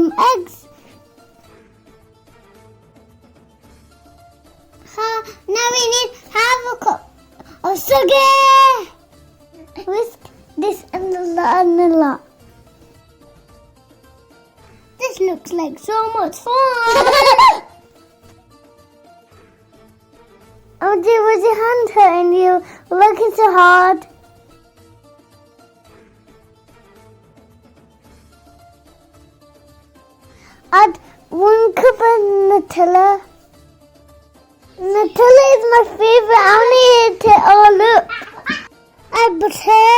some eggs. Now we need half a cup of sugar. Whisk this and a lot. This looks like so much fun. Oh dear, was your hand hurting you? Working so hard. Add 1 cup of Nutella. Nutella is my favourite. I need it all up. Add butter.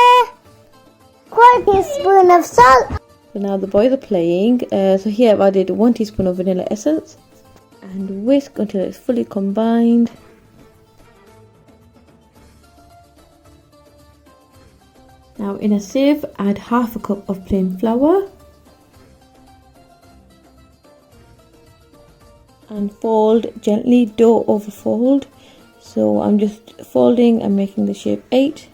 1/4 teaspoon of salt. So now the boys are playing. So here I've added 1 teaspoon of vanilla essence and whisk until it's fully combined. Now in a sieve, add half a cup of plain flour and fold gently, don't overfold. So I'm just folding and making the shape 8.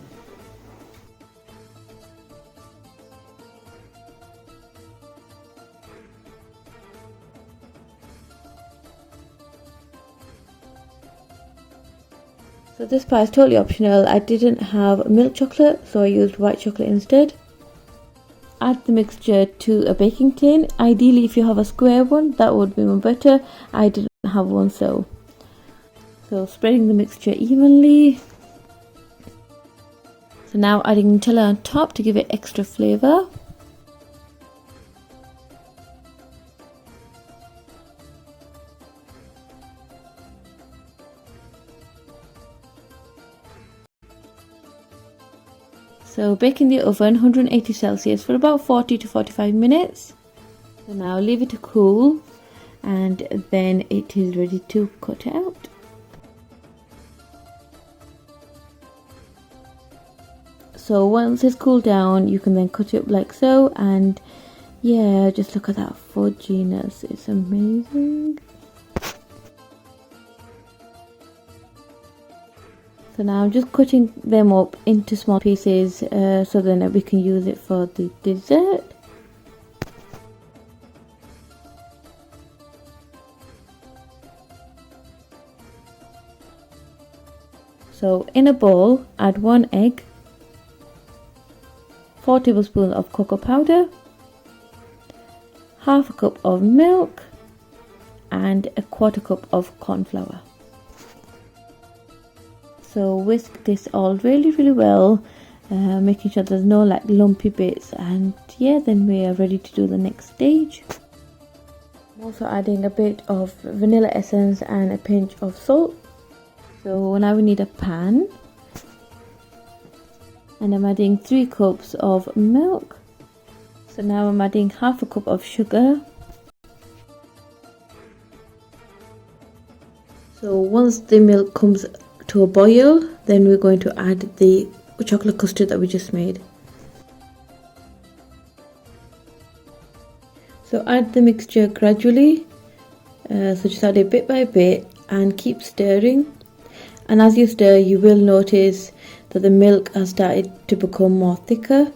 So this part is totally optional. I didn't have milk chocolate, so I used white chocolate instead. Add the mixture to a baking tin. Ideally, if you have a square one, that would be more better. I didn't have one, so spreading the mixture evenly. So now adding Nutella on top to give it extra flavour. So bake in the oven 180 Celsius for about 40 to 45 minutes. So now leave it to cool and then it is ready to cut out. So once it's cooled down, you can then cut it up like so, and yeah, just look at that fudginess, it's amazing. So now I'm just cutting them up into small pieces so then we can use it for the dessert. So in a bowl, add 1 egg, 4 tablespoons of cocoa powder, half a cup of milk, and 1/4 cup of corn flour. So whisk this all really well, making sure there's no like lumpy bits, and yeah, then we are ready to do the next stage. I'm also adding a bit of vanilla essence and a pinch of salt. So now we need a pan, and I'm adding 3 cups of milk. So now I'm adding half a cup of sugar. So once the milk comes to a boil, then we're going to add the chocolate custard that we just made. So add the mixture gradually, so just add it bit by bit and keep stirring, and as you stir you will notice that the milk has started to become more thicker.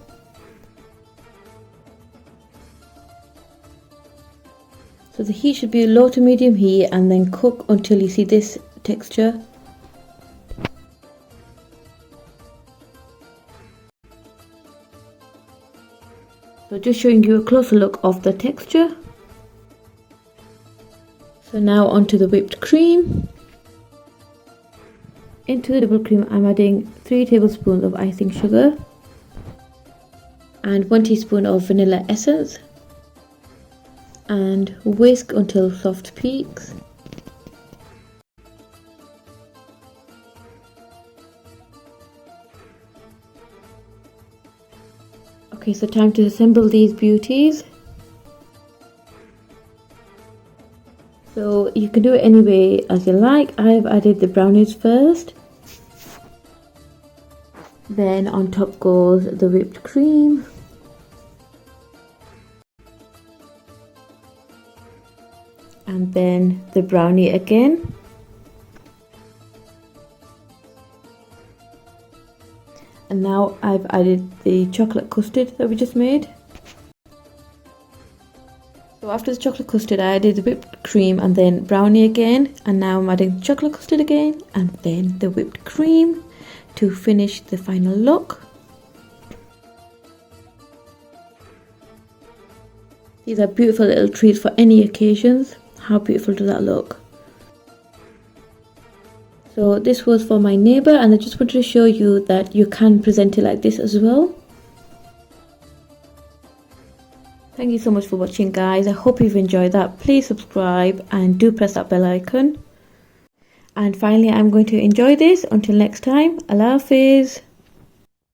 So the heat should be low to medium heat, and then cook until you see this texture. So just showing you a closer look of the texture. So now onto the whipped cream. Into the double cream I'm adding 3 tablespoons of icing sugar and 1 teaspoon of vanilla essence, and whisk until soft peaks. Okay, so time to assemble these beauties. So you can do it any way as you like. I've added the brownies first. Then on top goes the whipped cream. And then the brownie again. And now I've added the chocolate custard that we just made. So So after the chocolate custard, I added the whipped cream and then brownie again. And now I'm adding the chocolate custard again and then the whipped cream to finish the final look. These are beautiful little treats for any occasions. How beautiful does that look? So this was for my neighbour, and I just wanted to show you that you can present it like this as well. Thank you so much for watching, guys. I hope you've enjoyed that. Please subscribe and do press that bell icon. And finally, I'm going to enjoy this. Until next time, Allah Hafiz.